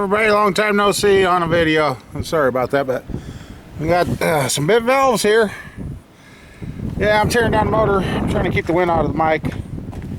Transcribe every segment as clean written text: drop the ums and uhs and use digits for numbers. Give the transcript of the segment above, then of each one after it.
everybody, long time no see on a video. I'm sorry about that, but we got some bit valves here. Yeah, I'm tearing down the motor. I'm trying to keep the wind out of the mic.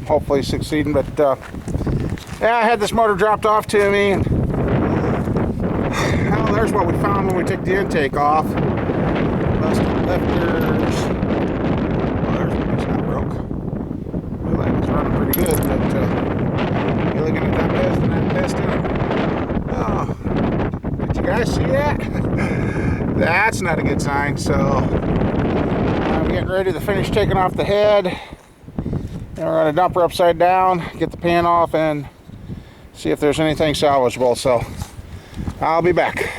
Hopefully succeeding, but yeah, I had this motor dropped off to me, and well, there's what we found when we took the intake off. Busted lifters. Oh, there's one that's not broke. Looked like it's running pretty good, but you're looking at that piston. Oh, did you guys see that? That's not a good sign. So I'm getting ready to finish taking off the head, and we're going to dump her upside down, get the pan off, and see if there's anything salvageable. So I'll be back.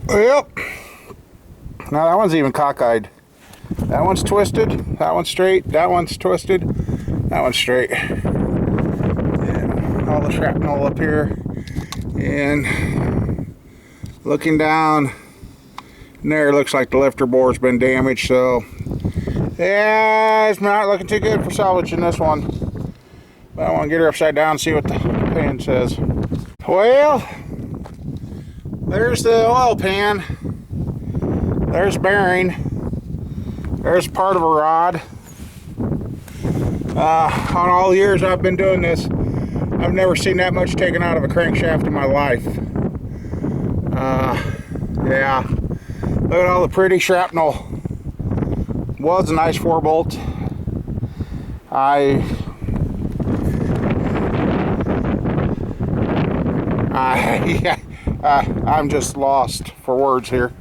Yep. Now that one's even cockeyed. That one's twisted. That one's straight. That one's twisted. That one's straight. Yeah, all the shrapnel up here. And looking down there, looks like the lifter bore's been damaged. So yeah, it's not looking too good for salvaging this one. But I want to get her upside down and see what the pan says. Well, there's the oil pan. There's bearing. There's part of a rod. On all the years I've been doing this, I've never seen that much taken out of a crankshaft in my life. Yeah, look at all the pretty shrapnel. Was a nice 4-bolt. I'm just lost for words here.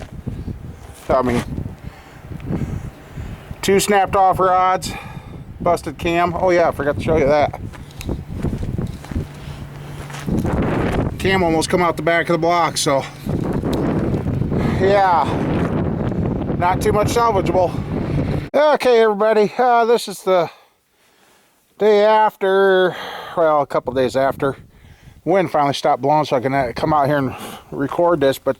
I mean, 2 snapped off rods, busted cam. Oh yeah, I forgot to show you that. Cam almost come out the back of the block, so yeah, not too much salvageable. Okay, everybody, this is the day after, well, a couple days after. The wind finally stopped blowing, so I can come out here and record this, but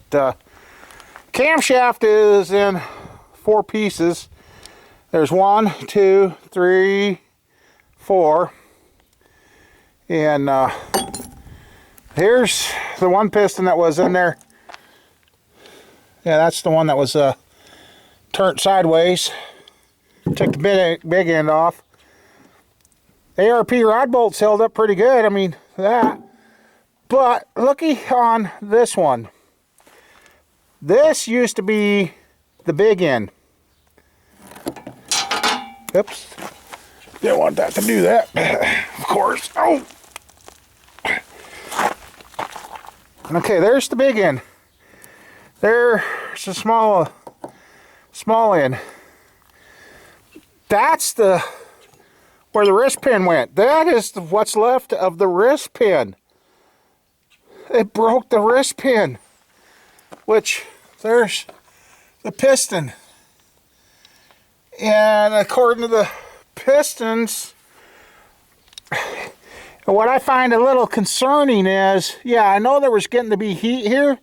camshaft is in 4 pieces. There's 1, 2, 3, 4, and here's the one piston that was in there. Yeah, that's the one that was turned sideways. Took the big end off. ARP rod bolts held up pretty good. I mean, that. But looky on this one. This used to be the big end. Oops. Didn't want that to do that. Of course. Oh. Okay, there's the big end. There's a small end. That's where the wrist pin went. That is what's left of the wrist pin. It broke the wrist pin. Which, there's the piston. And according to the pistons, what I find a little concerning is, yeah, I know there was getting to be heat here,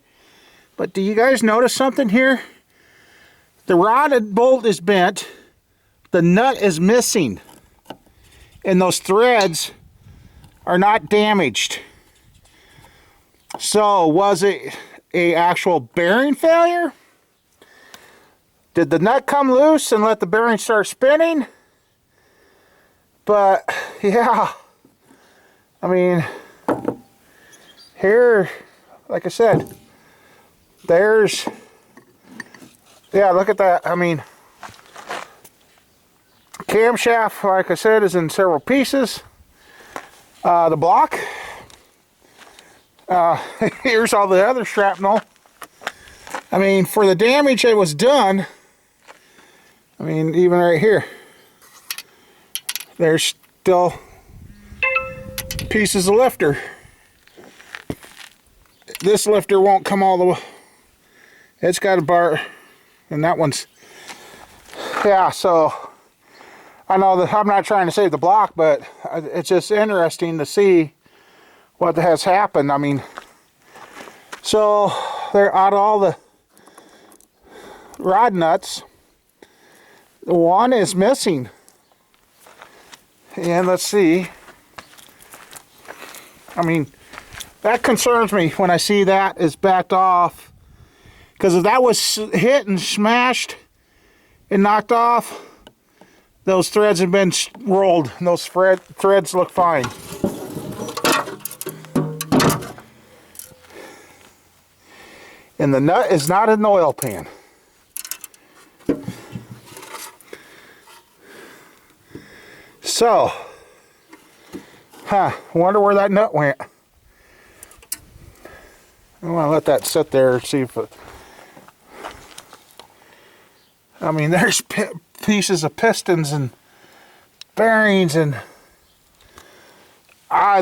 but do you guys notice something here? The rod bolt is bent, the nut is missing, and those threads are not damaged. So, was it an actual bearing failure? Did the nut come loose and let the bearing start spinning? But, yeah, I mean, here, like I said, there's, yeah, look at that. I mean, camshaft, like I said, is in several pieces. The block, here's all the other shrapnel. I mean, for the damage that was done, I mean, even right here, there's still pieces of lifter. This lifter won't come all the way. It's got a bar, and that one's, yeah, so I know that I'm not trying to save the block, but it's just interesting to see what has happened. I mean, so they're out of all the rod nuts. The one is missing. And let's see. I mean, That concerns me when I see that is backed off. Because if that was hit and smashed and knocked off, those threads have been rolled. And those threads look fine. And the nut is not in the oil pan. So, wonder where that nut went. I want to let that sit there and see if it... I mean, there's pieces of pistons and bearings and...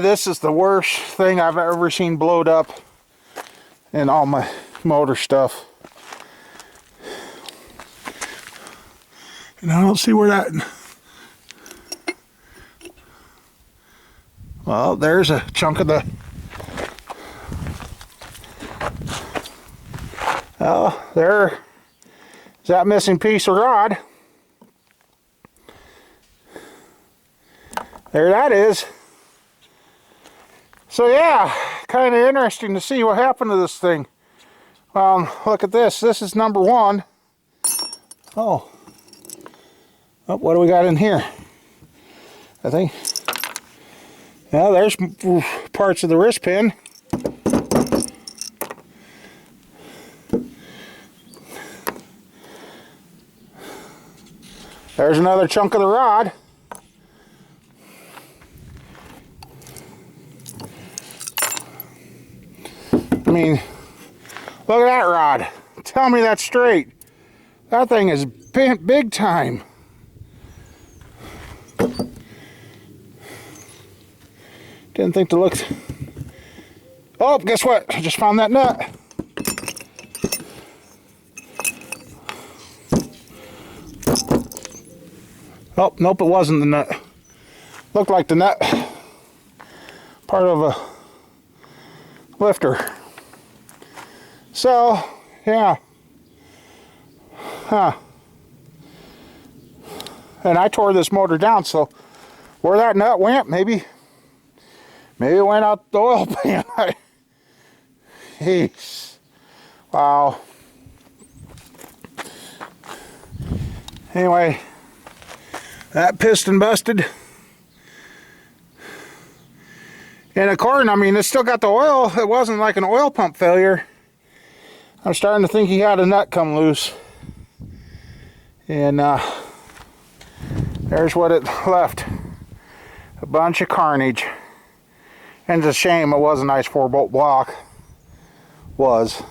this is the worst thing I've ever seen blowed up in all my motor stuff. And I don't see where that... Well, there's a chunk of the... Oh, there is that missing piece of rod. There that is. So yeah, kind of interesting to see what happened to this thing. Look at this. This is number one. Oh, what do we got in here? I think... Well, there's parts of the wrist pin. There's another chunk of the rod. I mean, look at that rod. Tell me that's straight. That thing is bent big time. Didn't think to look. Oh, guess what? I just found that nut. Oh, nope, it wasn't the nut. Looked like the nut. Part of a lifter. So, yeah. And I tore this motor down, so where that nut went, maybe it went out the oil pan. Jeez. Wow. Anyway, that piston busted. And according, I mean, it's still got the oil. It wasn't like an oil pump failure. I'm starting to think he had a nut come loose. And there's what it left. A bunch of carnage. And it's a shame it was a nice 4-bolt block. Was.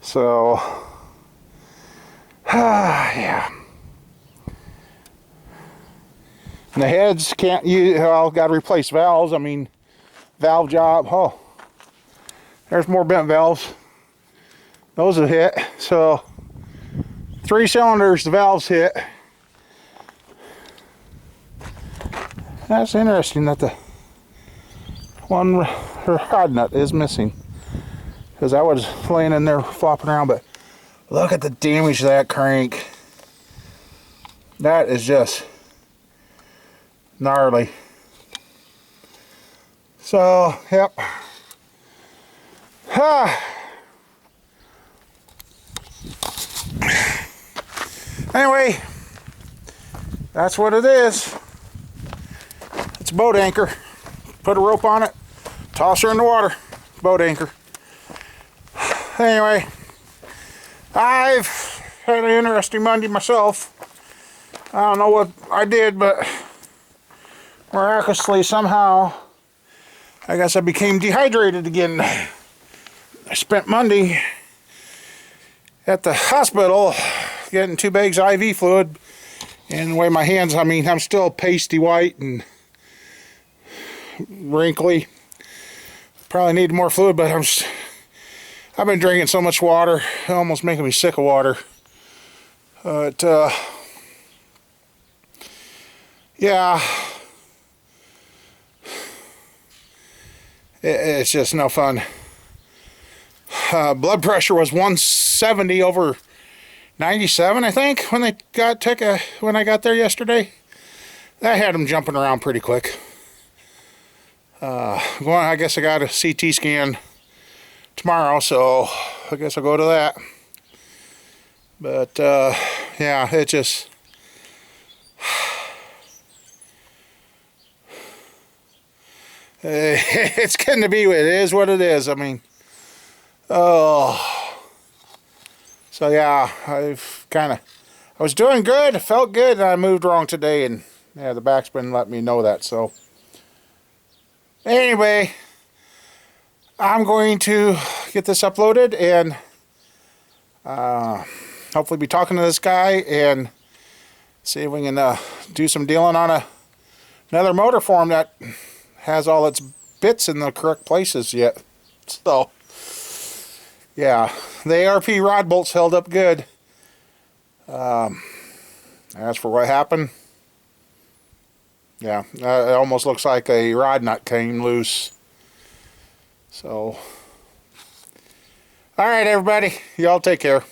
So, yeah. And the heads can't use, well, got to replace valves. I mean, valve job. Oh, there's more bent valves. Those have hit. So, 3 cylinders, the valves hit. That's interesting that the one rod nut is missing, because I was laying in there flopping around. But look at the damage to that crank. That is just gnarly. So, yep. Anyway, that's what it is. It's a boat anchor. Put a rope on it, toss her in the water. Boat anchor. Anyway, I've had an interesting Monday myself. I don't know what I did, but miraculously somehow, I guess I became dehydrated again. I spent Monday at the hospital getting 2 bags of IV fluid, and the way my hands, I mean, I'm still pasty white and wrinkly. Probably need more fluid, but I've been drinking so much water, almost making me sick of water. But yeah, it's just no fun. Blood pressure was 170 over 97, I think, when I got there yesterday. That had them jumping around pretty quick. I guess I got a CT scan tomorrow, so I guess I'll go to that. But yeah, it just it's getting to be. It is what it is. I mean, oh, so yeah, I was doing good. I felt good, and I moved wrong today, and yeah, the back's been letting me know that. So anyway, I'm going to get this uploaded and hopefully be talking to this guy and see if we can do some dealing on another motor for him that has all its bits in the correct places yet. So yeah, the ARP rod bolts held up good. As for what happened, yeah, it almost looks like a rod nut came loose. So, all right, everybody, y'all take care.